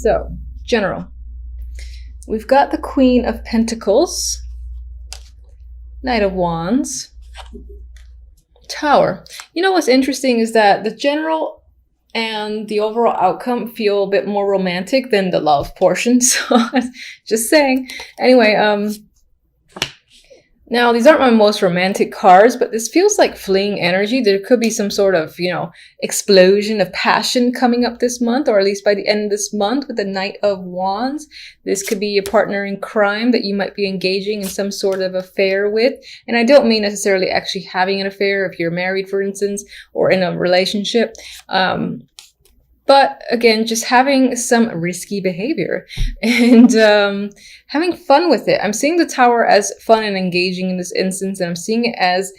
So, general. We've got the Queen of Pentacles, Knight of Wands, Tower. You know what's interesting is that the general and the overall outcome feel a bit more romantic than the love portion. So, just saying. Anyway, now, these aren't my most romantic cards, but this feels like fleeing energy. There could be some sort of, explosion of passion coming up this month, or at least by the end of this month with the Knight of Wands. This could be a partner in crime that you might be engaging in some sort of affair with. And I don't mean necessarily actually having an affair if you're married, for instance, or in a relationship. But again, just having some risky behavior and having fun with it. I'm seeing the Tower as fun and engaging in this instance, and I'm seeing it as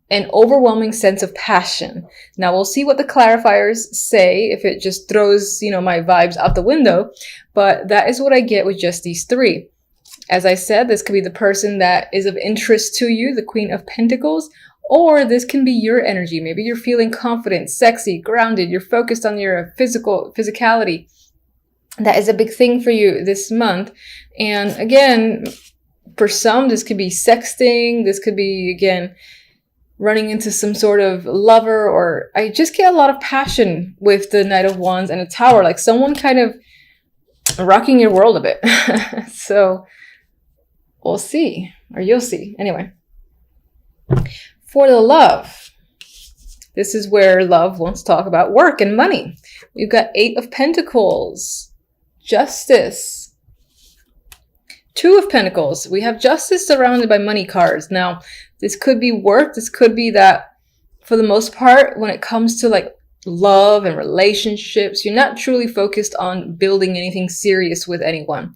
an overwhelming sense of passion. Now, we'll see what the clarifiers say if it just throws, my vibes out the window. But that is what I get with just these three. As I said, this could be the person that is of interest to you, the Queen of Pentacles. Or this can be your energy. Maybe you're feeling confident, sexy, grounded. You're focused on your physicality. That is a big thing for you this month. And again, for some, this could be sexting. This could be, again, running into some sort of lover. Or I just get a lot of passion with the Knight of Wands and the Tower. Like someone kind of rocking your world a bit. So we'll see. Or you'll see. Anyway. For the love, this is where love wants to talk about work and money. We've got 8 of Pentacles, Justice, 2 of Pentacles. We have Justice surrounded by money cards. Now, this could be work. This could be that for the most part, when it comes to like love and relationships, you're not truly focused on building anything serious with anyone.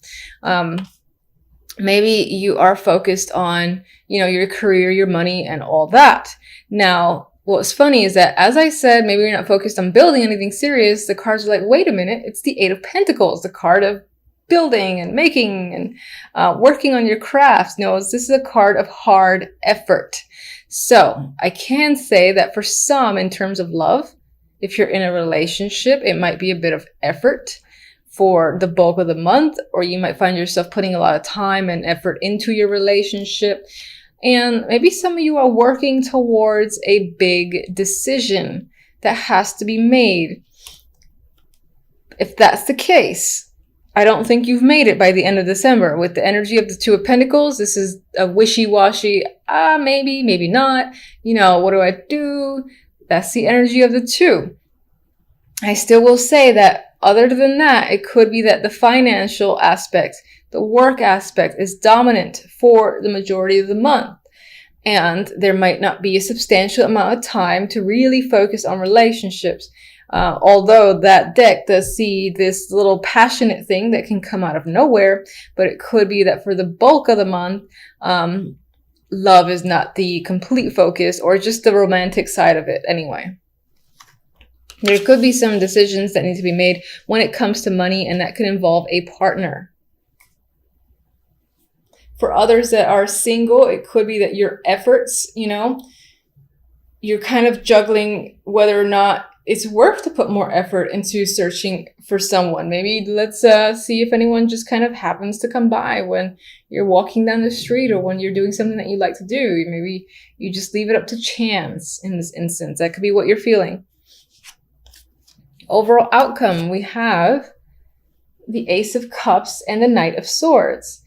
Maybe you are focused on, your career, your money, and all that. Now, what's funny is that, as I said, maybe you're not focused on building anything serious. The cards are like, wait a minute, it's the 8 of Pentacles, the card of building and making and working on your crafts. No, this is a card of hard effort. So I can say that for some, in terms of love, if you're in a relationship, it might be a bit of effort for the bulk of the month, or you might find yourself putting a lot of time and effort into your relationship. And maybe some of you are working towards a big decision that has to be made. If that's the case, I don't think you've made it by the end of December. With the energy of the 2 of Pentacles, this is a wishy-washy, maybe, maybe not. What do I do? That's the energy of the 2. I still will say that other than that, it could be that the financial aspect, the work aspect is dominant for the majority of the month. And there might not be a substantial amount of time to really focus on relationships. Although that deck does see this little passionate thing that can come out of nowhere. But it could be that for the bulk of the month, love is not the complete focus, or just the romantic side of it anyway. There could be some decisions that need to be made when it comes to money, and that could involve a partner. For others that are single, it could be that your efforts, you're kind of juggling whether or not it's worth to put more effort into searching for someone. Maybe let's see if anyone just kind of happens to come by when you're walking down the street, or when you're doing something that you like to do. Maybe you just leave it up to chance in this instance. That could be what you're feeling. Overall outcome, we have the Ace of Cups and the Knight of Swords.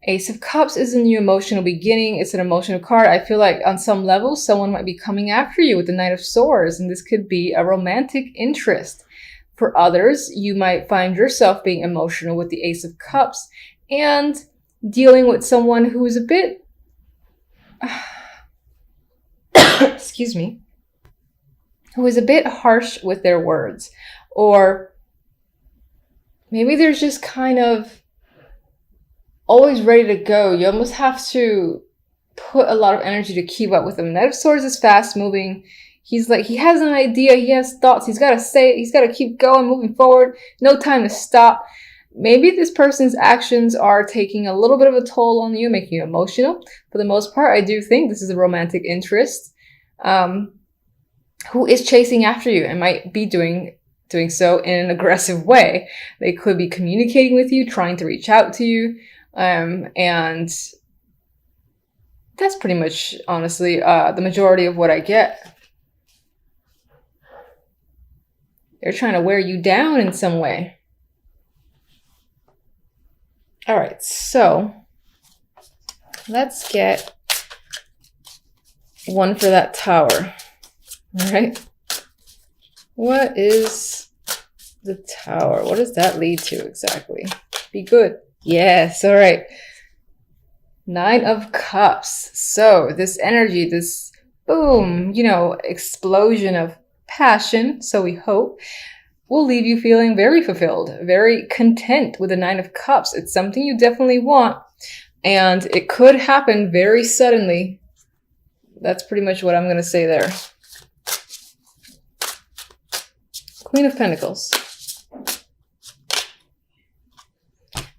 Ace of Cups is a new emotional beginning. It's an emotional card. I feel like on some level, someone might be coming after you with the Knight of Swords, and this could be a romantic interest. For others, you might find yourself being emotional with the Ace of Cups and dealing with someone who is a bit, excuse me, who is a bit harsh with their words. Or maybe they're just kind of always ready to go. You almost have to put a lot of energy to keep up with them. Knight of Swords is fast moving. He's like, he has an idea, he has thoughts, he's got to say it, he's got to keep going, moving forward, no time to stop. Maybe this person's actions are taking a little bit of a toll on you, making you emotional. For the most part, I do think this is a romantic interest who is chasing after you and might be doing doing so in an aggressive way. They could be communicating with you, trying to reach out to you. And that's pretty much, honestly, the majority of what I get. They're trying to wear you down in some way. All right, so let's get one for that Tower. All right. What is the Tower? What does that lead to exactly? Be good. Yes. All right. 9 of Cups. So this energy, this boom, explosion of passion, so we hope, will leave you feeling very fulfilled, very content with the 9 of Cups. It's something you definitely want, and it could happen very suddenly. That's pretty much what I'm going to say there. Queen of Pentacles.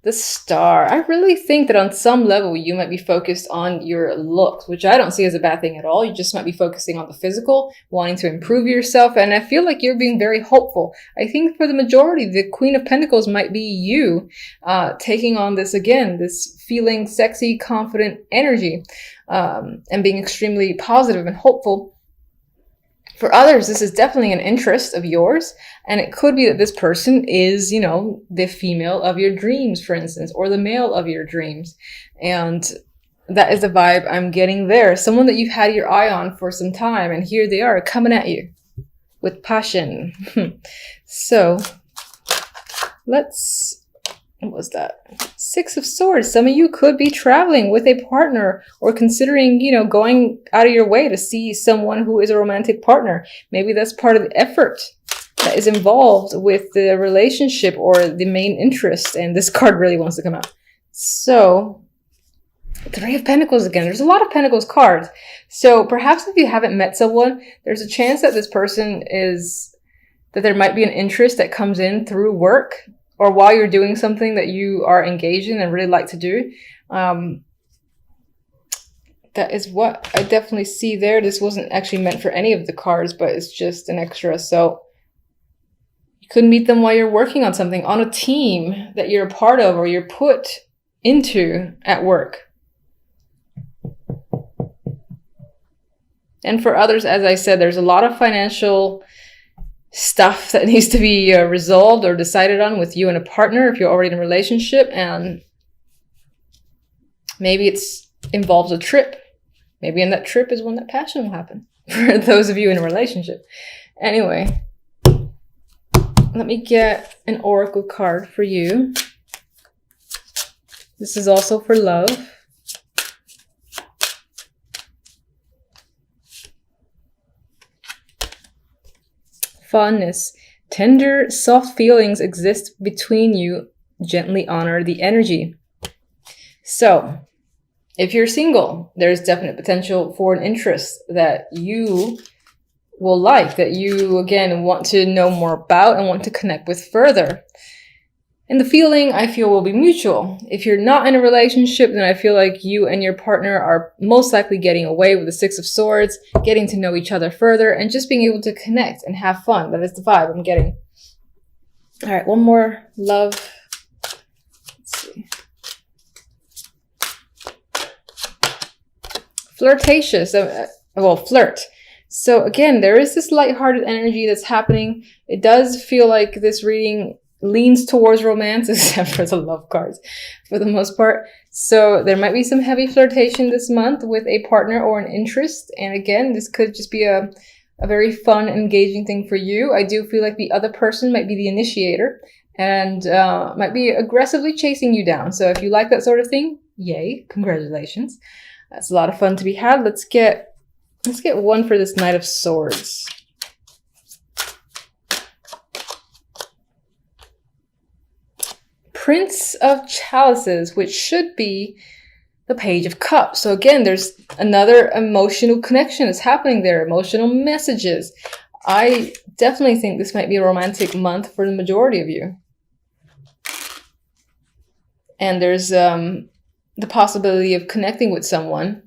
The Star. I really think that on some level you might be focused on your looks, which I don't see as a bad thing at all. You just might be focusing on the physical, wanting to improve yourself, and I feel like you're being very hopeful. I think for the majority, the Queen of Pentacles might be you taking on this again, this feeling sexy, confident energy, and being extremely positive and hopeful. For others, this is definitely an interest of yours, and it could be that this person is, the female of your dreams, for instance, or the male of your dreams. And that is the vibe I'm getting there. Someone that you've had your eye on for some time, and here they are coming at you with passion. So what was that? 6 of Swords. Some of you could be traveling with a partner or considering, going out of your way to see someone who is a romantic partner. Maybe that's part of the effort that is involved with the relationship or the main interest. And this card really wants to come out. So, 3 of Pentacles again. There's a lot of Pentacles cards. So perhaps if you haven't met someone, there's a chance that this person that there might be an interest that comes in through work, or while you're doing something that you are engaged in and really like to do. That is what I definitely see there. This wasn't actually meant for any of the cards, but it's just an extra. So you could meet them while you're working on something, on a team that you're a part of or you're put into at work. And for others, as I said, there's a lot of financial stuff that needs to be resolved or decided on with you and a partner if you're already in a relationship, and maybe it's involves a trip. Maybe in that trip is when that passion will happen for those of you in a relationship. Anyway, let me get an oracle card for you. This is also for love. Fondness. Tender, soft feelings exist between you. Gently honor the energy. So, if you're single, there's definite potential for an interest that you will like, that you, again, want to know more about and want to connect with further. And the feeling, I feel, will be mutual. If you're not in a relationship, then I feel like you and your partner are most likely getting away with the 6 of Swords, getting to know each other further, and just being able to connect and have fun. That is the vibe I'm getting. All right, one more. Love. Let's see. Flirtatious. Flirt. So again, there is this lighthearted energy that's happening. It does feel like this reading leans towards romance, except for the love cards for the most part. So there might be some heavy flirtation this month with a partner or an interest. And again, this could just be a very fun, engaging thing for you. I do feel like the other person might be the initiator and might be aggressively chasing you down. So if you like that sort of thing, yay, congratulations. That's a lot of fun to be had. Let's get one for this Knight of Swords. Prince of Chalices, which should be the Page of Cups. So again, there's another emotional connection that's happening there, emotional messages. I definitely think this might be a romantic month for the majority of you. And there's the possibility of connecting with someone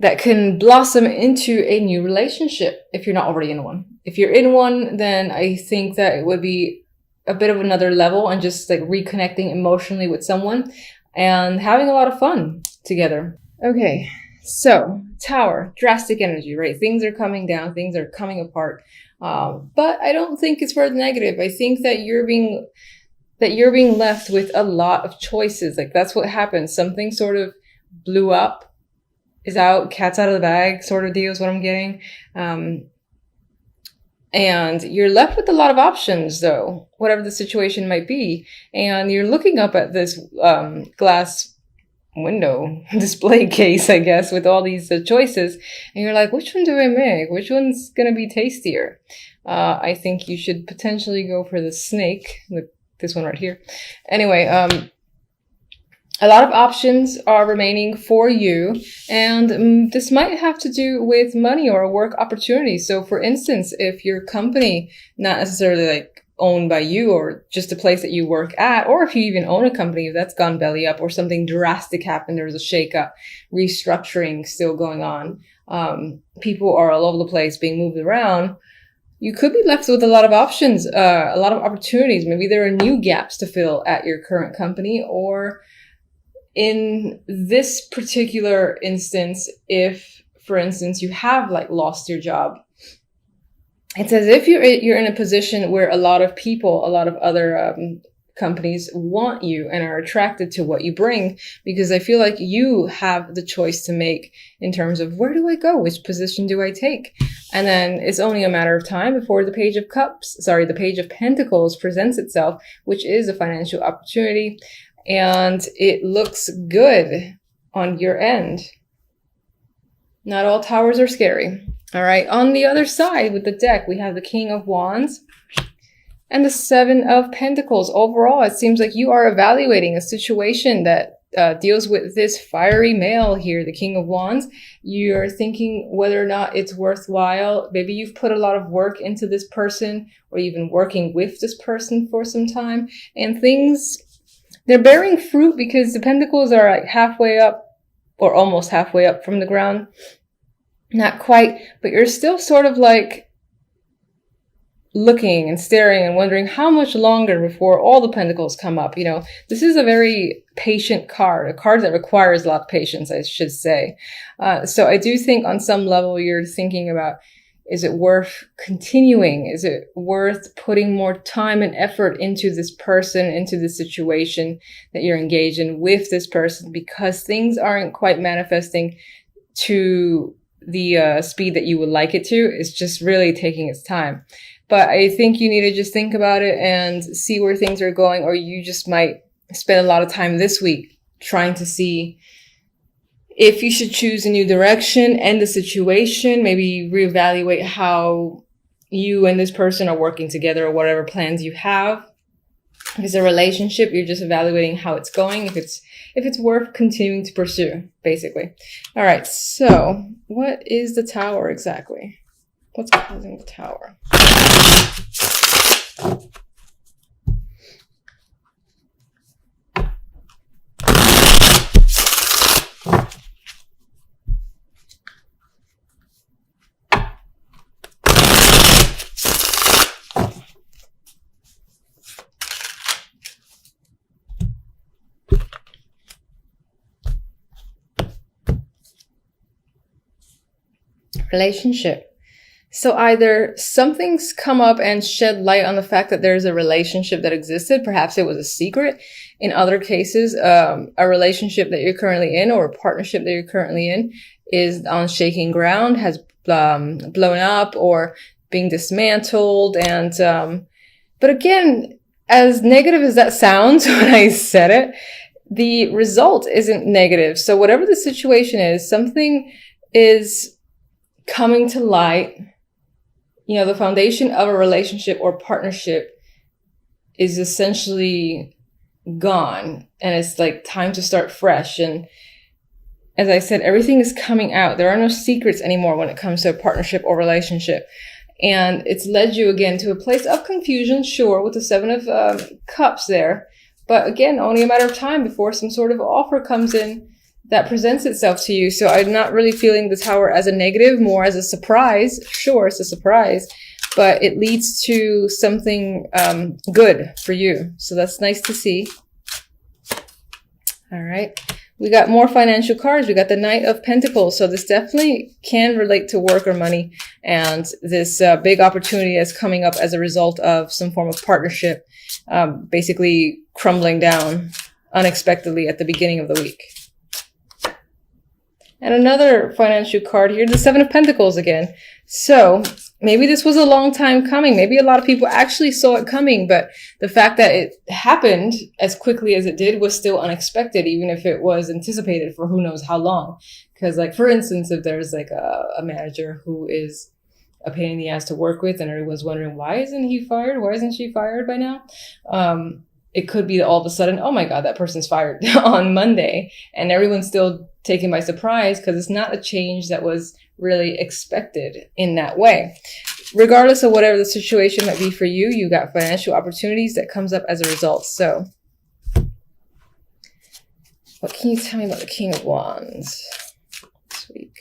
that can blossom into a new relationship if you're not already in one. If you're in one, then I think that it would be a bit of another level and just like reconnecting emotionally with someone and having a lot of fun together. Okay, so Tower, drastic energy, right? Things are coming down, things are coming apart. But I don't think it's for the negative. I think that you're being left with a lot of choices. Like that's what happens. Something sort of blew up, is out, cat's out of the bag sort of deal is what I'm getting. And you're left with a lot of options though, whatever the situation might be. And you're looking up at this glass window display case, I guess, with all these choices. And you're like, which one do I make? Which one's going to be tastier? I think you should potentially go for the snake, this one right here. Anyway, a lot of options are remaining for you, and this might have to do with money or a work opportunity. So for instance, if your company, not necessarily like owned by you or just a place that you work at, or if you even own a company that's gone belly up or something drastic happened, there's a shakeup, restructuring still going on, people are all over the place being moved around, you could be left with a lot of options, a lot of opportunities. Maybe there are new gaps to fill at your current company, or in this particular instance, if, for instance, you have like lost your job, it's as if you're in a position where a lot of people, a lot of other companies want you and are attracted to what you bring, because I feel like you have the choice to make in terms of where do I go? Which position do I take? And then it's only a matter of time before the Page of Pentacles presents itself, which is a financial opportunity. And it looks good on your end. Not all towers are scary. All right. On the other side with the deck, we have the King of Wands and the Seven of Pentacles. Overall, it seems like you are evaluating a situation that deals with this fiery male here, the King of Wands. You're thinking whether or not it's worthwhile. Maybe you've put a lot of work into this person, or you've been working with this person for some time, and they're bearing fruit because the pentacles are like halfway up or almost halfway up from the ground. Not quite, but you're still sort of like looking and staring and wondering how much longer before all the pentacles come up. You know, this is a very patient card, a card that requires a lot of patience, I should say. So I do think on some level you're thinking about, is it worth continuing? Is it worth putting more time and effort into this person, into the situation that you're engaged in with this person, because things aren't quite manifesting to the speed that you would like it to? It's just really taking its time. But I think you need to just think about it and see where things are going, or you just might spend a lot of time this week trying to see if you should choose a new direction, end the situation, maybe reevaluate how you and this person are working together or whatever plans you have. If it's a relationship, you're just evaluating how it's going, if it's worth continuing to pursue, basically. All right, so what is the Tower exactly? What's causing the Tower? Relationship. So either something's come up and shed light on the fact that there's a relationship that existed. Perhaps it was a secret. In other cases, a relationship that you're currently in or a partnership that you're currently in is on shaking ground, has blown up or being dismantled. And but again, as negative as that sounds when I said it, the result isn't negative. So whatever the situation is, something is coming to light. You know, the foundation of a relationship or partnership is essentially gone, and it's like time to start fresh. And as I said, everything is coming out. There are no secrets anymore when it comes to a partnership or relationship. And it's led you again to a place of confusion, sure, with the Seven of Cups there. But again, only a matter of time before some sort of offer comes in that presents itself to you. So I'm not really feeling the Tower as a negative, more as a surprise. Sure, it's a surprise, but it leads to something good for you. So that's nice to see. All right. We got more financial cards. We got the Knight of Pentacles. So this definitely can relate to work or money. And this big opportunity is coming up as a result of some form of partnership, basically crumbling down unexpectedly at the beginning of the week. And another financial card here, the Seven of Pentacles again. So maybe this was a long time coming. Maybe a lot of people actually saw it coming, but the fact that it happened as quickly as it did was still unexpected, even if it was anticipated for who knows how long. Because like, for instance, if there's like a manager who is a pain in the ass to work with and everyone's wondering, why isn't he fired? Why isn't she fired by now? It could be that all of a sudden, oh my God, that person's fired on Monday, and everyone's still taken by surprise because it's not a change that was really expected in that way. Regardless of whatever the situation might be for you, you got financial opportunities that comes up as a result. So what can you tell me about the King of Wands this week?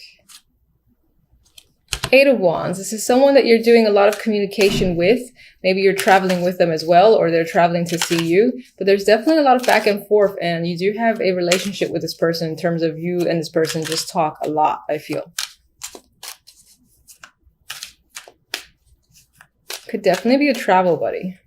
Eight of Wands. This is someone that you're doing a lot of communication with. Maybe you're traveling with them as well, or they're traveling to see you. But there's definitely a lot of back and forth, and you do have a relationship with this person in terms of you and this person just talk a lot, I feel. Could definitely be a travel buddy.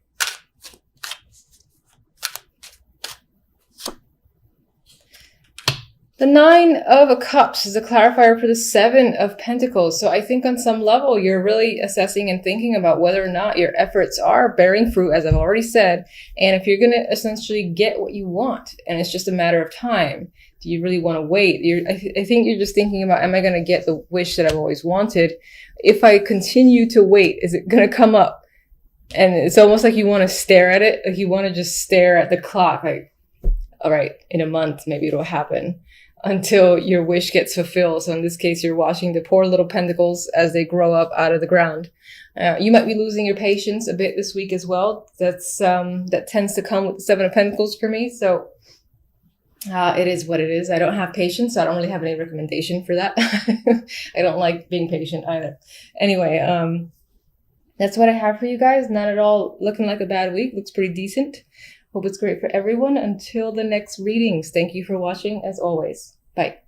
The Nine of Cups is a clarifier for the Seven of Pentacles. So I think on some level, you're really assessing and thinking about whether or not your efforts are bearing fruit, as I've already said. And if you're going to essentially get what you want, and it's just a matter of time, do you really want to wait? I think you're just thinking about, am I going to get the wish that I've always wanted? If I continue to wait, is it going to come up? And it's almost like you want to stare at it. Like you want to just stare at the clock. Like, all right, in a month, maybe it'll happen, until your wish gets fulfilled. So in this case, you're watching the poor little pentacles as they grow up out of the ground. You might be losing your patience a bit this week as well. That tends to come with the Seven of Pentacles for me. So it is what it is. I don't have patience, so I don't really have any recommendation for that. I don't like being patient either. Anyway, that's what I have for you guys. Not at all looking like a bad week. Looks pretty decent. Hope it's great for everyone. Until the next readings, thank you for watching as always. Bye.